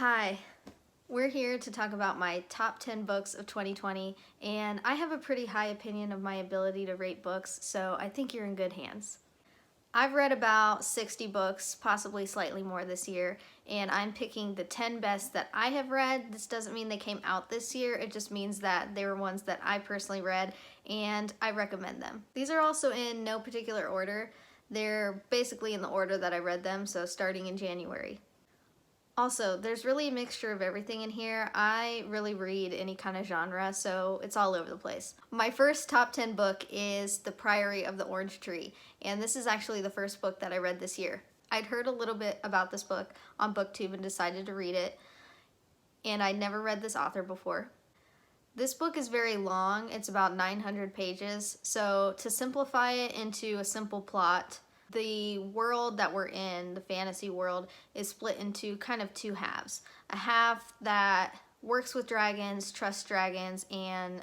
Hi, we're here to talk about my top 10 books of 2020, and I have a pretty high opinion of my ability to rate books, so I think you're in good hands. I've read about 60 books, possibly slightly more this year, and I'm picking the 10 best that I have read. This doesn't mean they came out this year, it just means that they were ones that I personally read, and I recommend them. These are also in no particular order. They're basically in the order that I read them, so starting in January. Also, there's really a mixture of everything in here. I really read any kind of genre, so it's all over the place. My first top 10 book is The Priory of the Orange Tree, and this is actually the first book that I read this year. I'd heard a little bit about this book on BookTube and decided to read it, and I'd never read this author before. This book is very long. It's about 900 pages, so to simplify it into a simple plot, the world that we're in, the fantasy world, is split into kind of two halves. A half that works with dragons, trusts dragons, and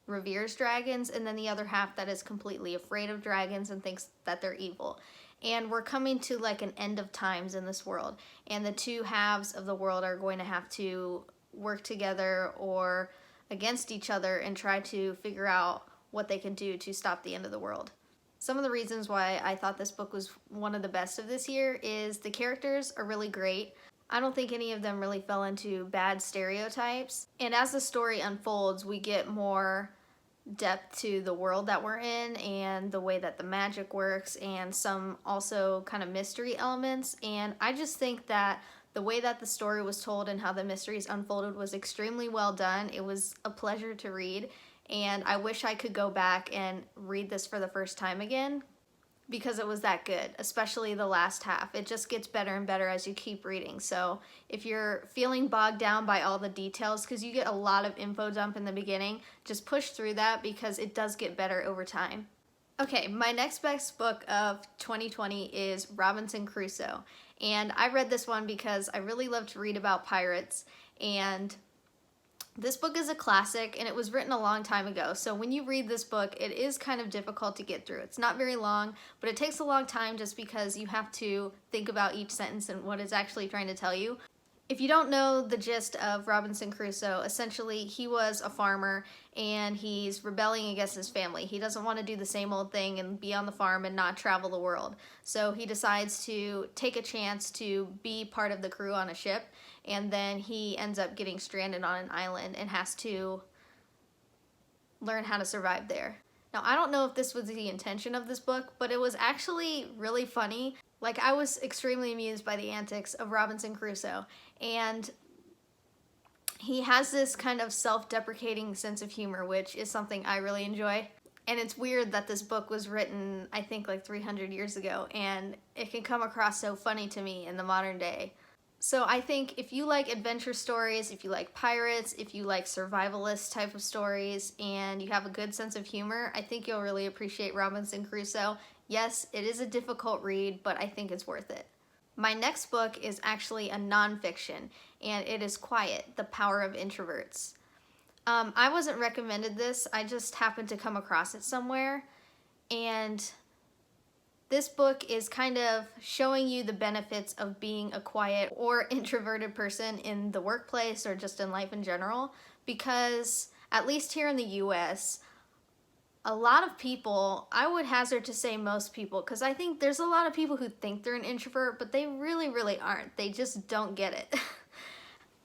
reveres dragons, and then the other half that is completely afraid of dragons and thinks that they're evil. And we're coming to like an end of times in this world, and the two halves of the world are going to have to work together or against each other and try to figure out what they can do to stop the end of the world. Some of the reasons why I thought this book was one of the best of this year is the characters are really great. I don't think any of them really fell into bad stereotypes. And as the story unfolds, we get more depth to the world that we're in and the way that the magic works and some also kind of mystery elements. And I just think that the way that the story was told and how the mysteries unfolded was extremely well done. It was a pleasure to read. And I wish I could go back and read this for the first time again because it was that good, especially the last half. It just gets better and better as you keep reading. So if you're feeling bogged down by all the details, because you get a lot of info dump in the beginning, just push through that because it does get better over time. Okay, my next best book of 2020 is Robinson Crusoe. And I read this one because I really love to read about pirates, and this book is a classic and it was written a long time ago, so when you read this book it is kind of difficult to get through. It's not very long, but it takes a long time just because you have to think about each sentence and what it's actually trying to tell you. If you don't know the gist of Robinson Crusoe, essentially he was a farmer and he's rebelling against his family. He doesn't want to do the same old thing and be on the farm and not travel the world. So he decides to take a chance to be part of the crew on a ship, and then he ends up getting stranded on an island and has to learn how to survive there. Now, I don't know if this was the intention of this book, but it was actually really funny. Like, I was extremely amused by the antics of Robinson Crusoe, and he has this kind of self-deprecating sense of humor, which is something I really enjoy. And it's weird that this book was written, I think, like 300 years ago, and it can come across so funny to me in the modern day. So I think if you like adventure stories, if you like pirates, if you like survivalist type of stories, and you have a good sense of humor, I think you'll really appreciate Robinson Crusoe. Yes, it is a difficult read, but I think it's worth it. My next book is actually a nonfiction, and it is Quiet, The Power of Introverts. I wasn't recommended this, I just happened to come across it somewhere, and this book is kind of showing you the benefits of being a quiet or introverted person in the workplace or just in life in general, because at least here in the US, a lot of people, I would hazard to say most people, because I think there's a lot of people who think they're an introvert, but they really aren't. They just don't get it.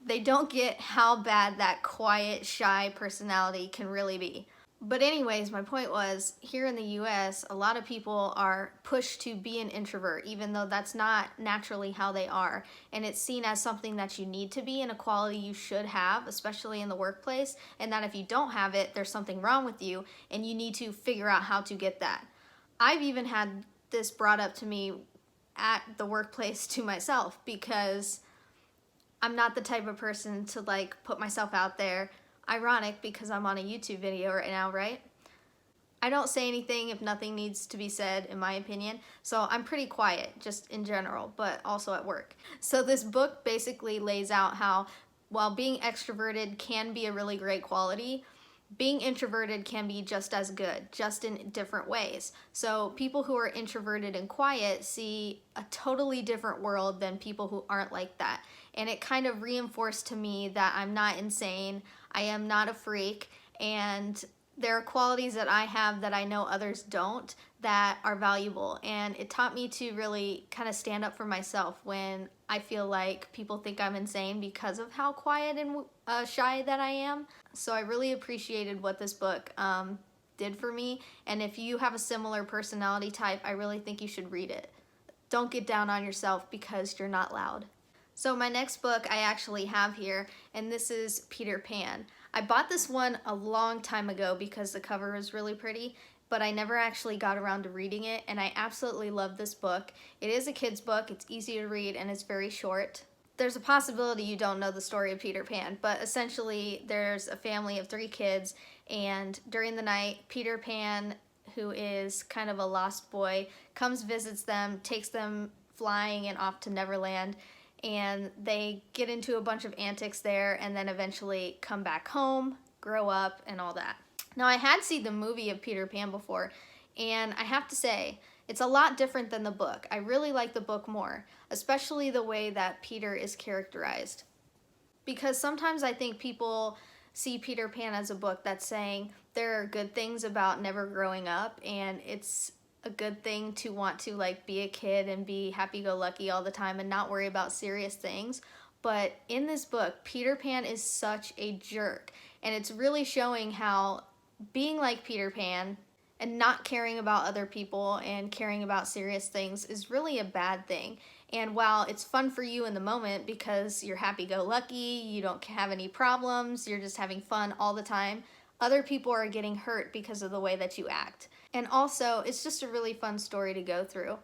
They don't get how bad that quiet, shy personality can really be. But anyways, my point was, here in the US, a lot of people are pushed to be an introvert, even though that's not naturally how they are. And it's seen as something that you need to be and a quality you should have, especially in the workplace, and that if you don't have it, there's something wrong with you, and you need to figure out how to get that. I've even had this brought up to me at the workplace to myself, because I'm not the type of person to like put myself out there. Ironic, because I'm on a YouTube video right now, right? I don't say anything if nothing needs to be said, in my opinion, so I'm pretty quiet, just in general, but also at work. So this book basically lays out how, while being extroverted can be a really great quality, being introverted can be just as good, just in different ways. So people who are introverted and quiet see a totally different world than people who aren't like that. and it kind of reinforced to me that I'm not insane, I am not a freak, and there are qualities that I have that I know others don't that are valuable. And it taught me to really kind of stand up for myself when I feel like people think I'm insane because of how quiet and shy that I am. So I really appreciated what this book did for me. And if you have a similar personality type, I really think you should read it. Don't get down on yourself because you're not loud. So my next book I actually have here, and this is Peter Pan. I bought this one a long time ago because the cover was really pretty, but I never actually got around to reading it, and I absolutely love this book. It is a kid's book, it's easy to read, and it's very short. There's a possibility you don't know the story of Peter Pan, but essentially there's a family of 3 kids, and during the night, Peter Pan, who is kind of a lost boy, comes, visits them, takes them flying and off to Neverland, and they get into a bunch of antics there and then eventually come back home, grow up, and all that. Now, I had seen the movie of Peter Pan before, and I have to say, it's a lot different than the book. I really like the book more, especially the way that Peter is characterized. Because sometimes I think people see Peter Pan as a book that's saying there are good things about never growing up, and it's a good thing to want to like be a kid and be happy-go-lucky all the time and not worry about serious things. But in this book, Peter Pan is such a jerk, and it's really showing how being like Peter Pan and not caring about other people and caring about serious things is really a bad thing. And while it's fun for you in the moment because you're happy-go-lucky, you don't have any problems, you're just having fun all the time, other people are getting hurt because of the way that you act. And also, it's just a really fun story to go through.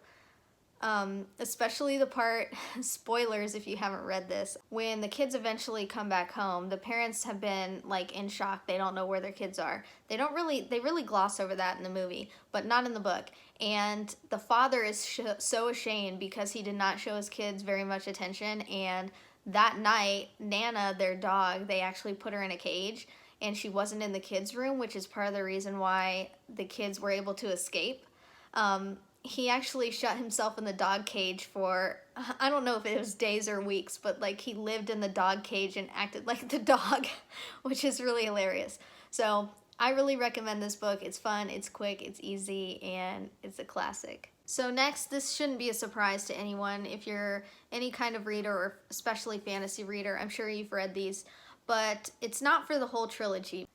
Especially the part, spoilers if you haven't read this, when the kids eventually come back home, the parents have been like in shock. They don't know where their kids are. They really gloss over that in the movie, but not in the book. And the father is so ashamed because he did not show his kids very much attention. And that night, Nana, their dog, they actually put her in a cage, and she wasn't in the kids' room, which is part of the reason why the kids were able to escape. He actually shut himself in the dog cage for, I don't know if it was days or weeks, but like he lived in the dog cage and acted like the dog, which is really hilarious. So I really recommend this book. It's fun, it's quick, it's easy, and it's a classic. So next, this shouldn't be a surprise to anyone. If you're any kind of reader, or especially fantasy reader, I'm sure you've read these, but it's not for the whole trilogy.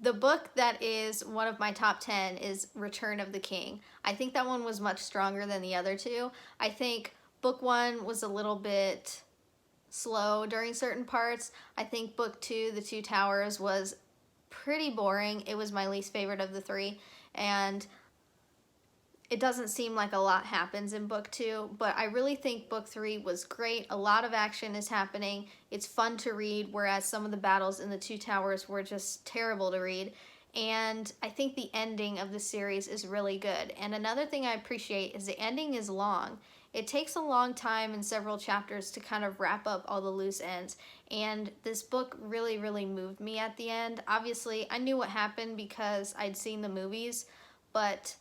The book that is one of my top 10 is Return of the King. I think that one was much stronger than the other two. I think book 1 was a little bit slow during certain parts. I think book 2, The Two Towers, was pretty boring. It was my least favorite of the 3, and it doesn't seem like a lot happens in book 2, but I really think book 3 was great. A lot of action is happening. It's fun to read, whereas some of the battles in the Two Towers were just terrible to read. And I think the ending of the series is really good. And another thing I appreciate is the ending is long. It takes a long time in several chapters to kind of wrap up all the loose ends. And this book really, really moved me at the end. Obviously, I knew what happened because I'd seen the movies, but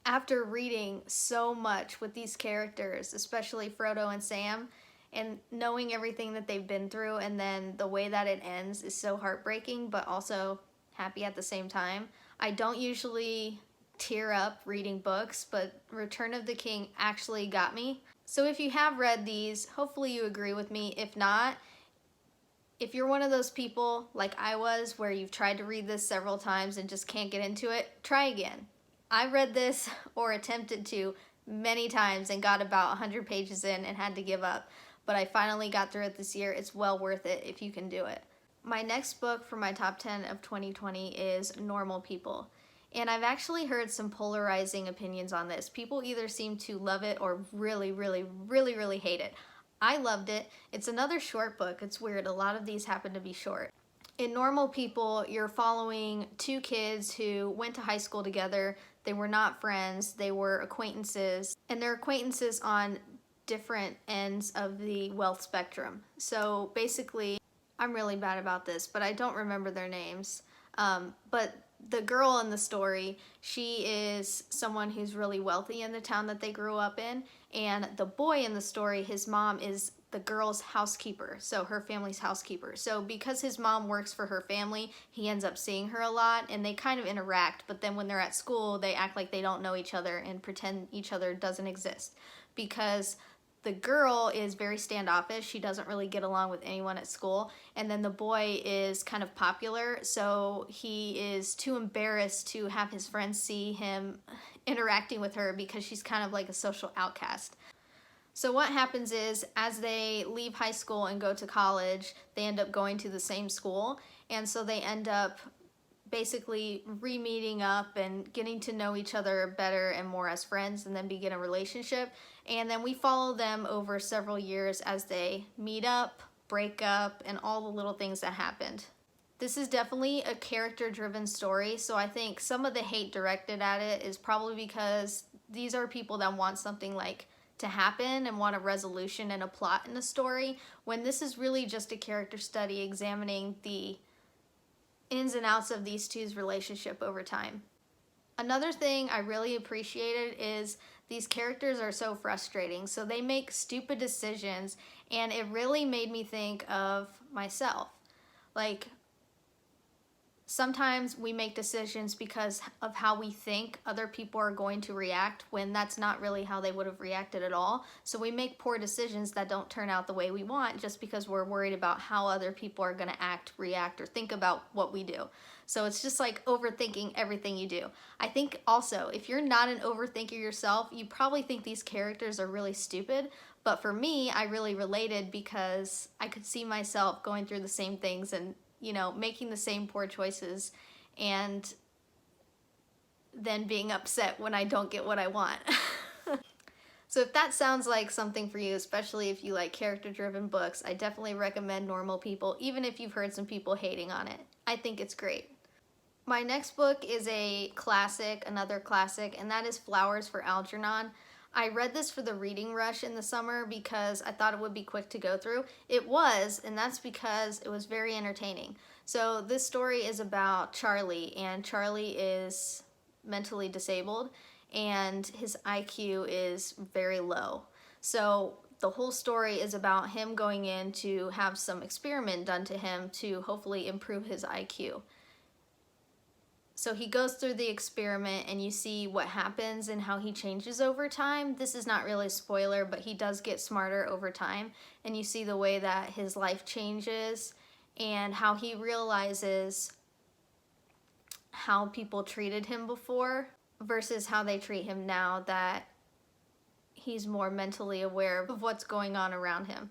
after reading so much with these characters, especially Frodo and Sam, and knowing everything that they've been through, and then the way that it ends is so heartbreaking, but also happy at the same time. I don't usually tear up reading books, but Return of the King actually got me. So if you have read these, hopefully you agree with me. If not, if you're one of those people like I was, where you've tried to read this several times and just can't get into it, try again. I read this, or attempted to, many times and got about 100 pages in and had to give up. But I finally got through it this year. It's well worth it if you can do it. My next book for my top 10 of 2020 is Normal People. And I've actually heard some polarizing opinions on this. People either seem to love it or really, really, really, really hate it. I loved it. It's another short book. It's weird. A lot of these happen to be short. In Normal People, you're following 2 kids who went to high school together. They were not friends, they were acquaintances, and they're acquaintances on different ends of the wealth spectrum. So basically, I'm really bad about this, but I don't remember their names. But the girl in the story, she is someone who's really wealthy in the town that they grew up in, and the boy in the story, his mom is the girl's housekeeper, so her family's housekeeper. So because his mom works for her family, he ends up seeing her a lot and they kind of interact, but then when they're at school, they act like they don't know each other and pretend each other doesn't exist because the girl is very standoffish. She doesn't really get along with anyone at school. And then the boy is kind of popular, so he is too embarrassed to have his friends see him interacting with her because she's kind of like a social outcast. So what happens is, as they leave high school and go to college, they end up going to the same school, and so they end up basically re-meeting up and getting to know each other better and more as friends, and then begin a relationship. And then we follow them over several years as they meet up, break up, and all the little things that happened. This is definitely a character-driven story, so I think some of the hate directed at it is probably because these are people that want something like to happen and want a resolution and a plot in a story, when this is really just a character study examining the ins and outs of these two's relationship over time. Another thing I really appreciated is these characters are so frustrating. So they make stupid decisions, and it really made me think of myself. Like, sometimes we make decisions because of how we think other people are going to react when that's not really how they would have reacted at all. So we make poor decisions that don't turn out the way we want just because we're worried about how other people are going to act, react, or think about what we do. So it's just like overthinking everything you do. I think also, if you're not an overthinker yourself, you probably think these characters are really stupid. But for me, I really related because I could see myself going through the same things and making the same poor choices and then being upset when I don't get what I want. So if that sounds like something for you, especially if you like character-driven books, I definitely recommend Normal People, even if you've heard some people hating on it. I think it's great. My next book is a classic, another classic, and that is Flowers for Algernon. I read this for the reading rush in the summer because I thought it would be quick to go through. It was, and that's because it was very entertaining. So this story is about Charlie, and Charlie is mentally disabled, and his IQ is very low. So the whole story is about him going in to have some experiment done to him to hopefully improve his IQ. So he goes through the experiment and you see what happens and how he changes over time. This is not really a spoiler, but he does get smarter over time. And you see the way that his life changes and how he realizes how people treated him before versus how they treat him now that he's more mentally aware of what's going on around him.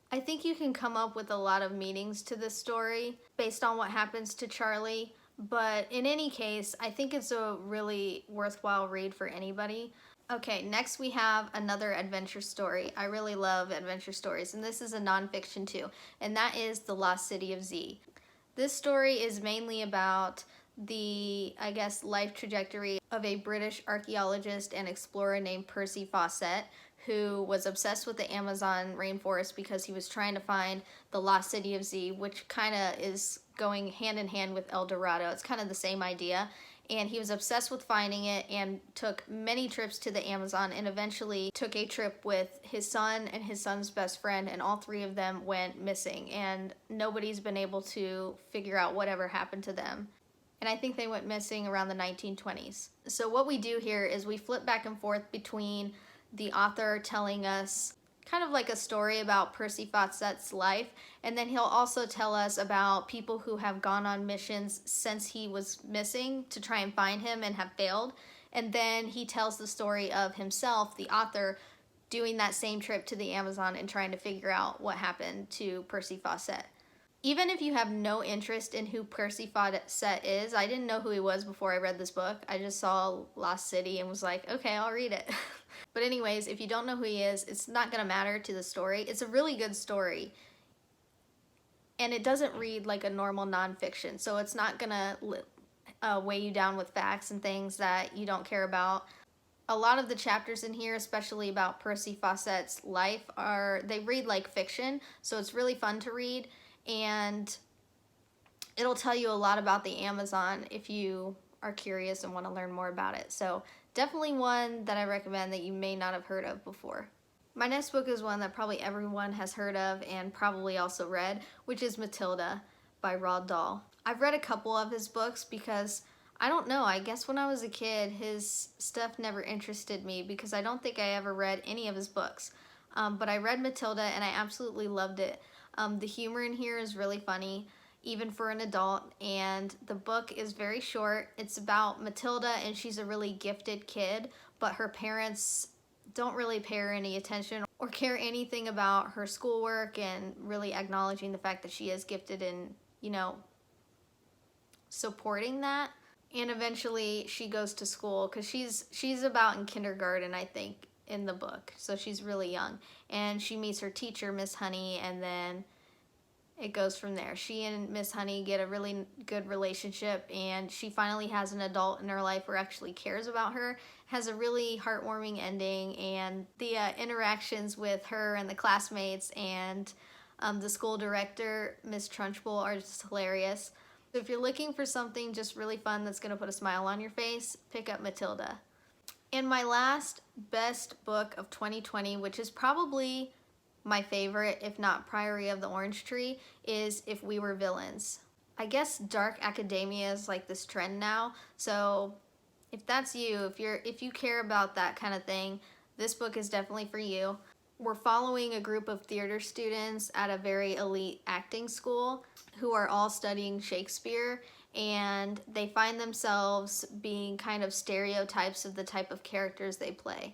I think you can come up with a lot of meanings to this story based on what happens to Charlie. But in any case, I think it's a really worthwhile read for anybody. Okay, next we have another adventure story. I really love adventure stories, and this is a nonfiction too, and that is The Lost City of Z. This story is mainly about the, I guess, life trajectory of a British archaeologist and explorer named Percy Fawcett, who was obsessed with the Amazon rainforest because he was trying to find the Lost City of Z, which kind of is going hand in hand with El Dorado. It's kind of the same idea. And he was obsessed with finding it and took many trips to the Amazon and eventually took a trip with his son and his son's best friend, and all three of them went missing. And nobody's been able to figure out whatever happened to them. And I think they went missing around the 1920s. So what we do here is we flip back and forth between the author telling us kind of like a story about Percy Fawcett's life, and then he'll also tell us about people who have gone on missions since he was missing to try and find him and have failed. And then he tells the story of himself, the author, doing that same trip to the Amazon and trying to figure out what happened to Percy Fawcett. Even if you have no interest in who Percy Fawcett is, I didn't know who he was before I read this book. I just saw Lost City and was like, okay, I'll read it. But anyways, if you don't know who he is, it's not going to matter to the story. It's a really good story. And it doesn't read like a normal nonfiction, so it's not going to weigh you down with facts and things that you don't care about. A lot of the chapters in here, especially about Percy Fawcett's life, they read like fiction, so it's really fun to read. And it'll tell you a lot about the Amazon if you are curious and want to learn more about it. So definitely one that I recommend that you may not have heard of before. My next book is one that probably everyone has heard of and probably also read, which is Matilda by Roald Dahl. I've read a couple of his books because, I don't know, I guess when I was a kid his stuff never interested me because I don't think I ever read any of his books. But I read Matilda and I absolutely loved it. The humor in here is really funny, even for an adult, and the book is very short. It's about Matilda, and she's a really gifted kid, but her parents don't really pay her any attention or care anything about her schoolwork and really acknowledging the fact that she is gifted and, supporting that. And eventually she goes to school because she's about in kindergarten, I think, in the book. So she's really young. And she meets her teacher, Miss Honey, and then it goes from there. She and Miss Honey get a really good relationship, and she finally has an adult in her life who actually cares about her. Has a really heartwarming ending, and the interactions with her and the classmates and the school director, Miss Trunchbull, are just hilarious. So if you're looking for something just really fun that's going to put a smile on your face, pick up Matilda. And my last best book of 2020, which is probably my favorite, if not Priory of the Orange Tree, is If We Were Villains. I guess dark academia is like this trend now, so if that's you, if you care about that kind of thing, this book is definitely for you. We're following a group of theater students at a very elite acting school who are all studying Shakespeare, and they find themselves being kind of stereotypes of the type of characters they play.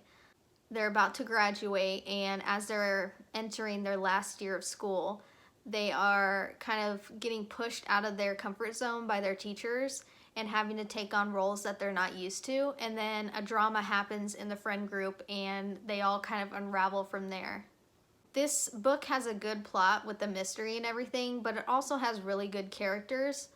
They're about to graduate, and as they're entering their last year of school, they are kind of getting pushed out of their comfort zone by their teachers and having to take on roles that they're not used to. And then a drama happens in the friend group, and they all kind of unravel from there. This book has a good plot with the mystery and everything, but it also has really good characters.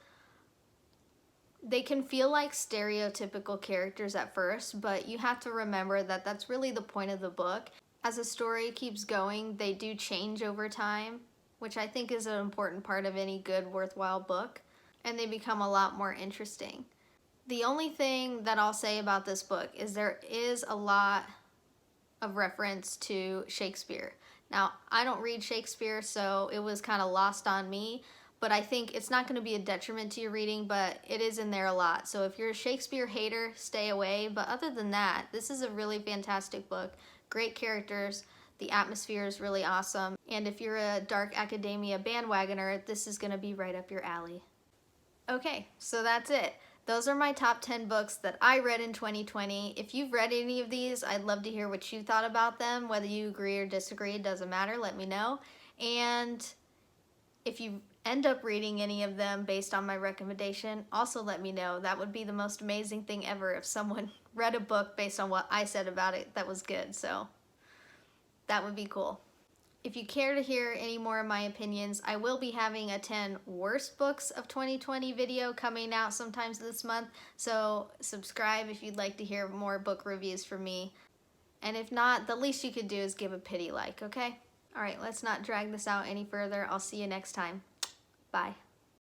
They can feel like stereotypical characters at first, but you have to remember that that's really the point of the book. As the story keeps going, they do change over time, which I think is an important part of any good, worthwhile book, and they become a lot more interesting. The only thing that I'll say about this book is there is a lot of reference to Shakespeare. Now, I don't read Shakespeare, so it was kind of lost on me, but I think it's not going to be a detriment to your reading, but it is in there a lot. So if you're a Shakespeare hater, stay away. But other than that, this is a really fantastic book. Great characters. The atmosphere is really awesome. And if you're a dark academia bandwagoner, this is going to be right up your alley. Okay, so that's it. Those are my top 10 books that I read in 2020. If you've read any of these, I'd love to hear what you thought about them. Whether you agree or disagree, it doesn't matter. Let me know. And if you end up reading any of them based on my recommendation, also let me know. That would be the most amazing thing ever if someone read a book based on what I said about it that was good. So that would be cool. If you care to hear any more of my opinions, I will be having a 10 worst books of 2020 video coming out sometimes this month, so subscribe if you'd like to hear more book reviews from me. And if not, the least you could do is give a pity like, okay? Alright, let's not drag this out any further. I'll see you next time. Bye.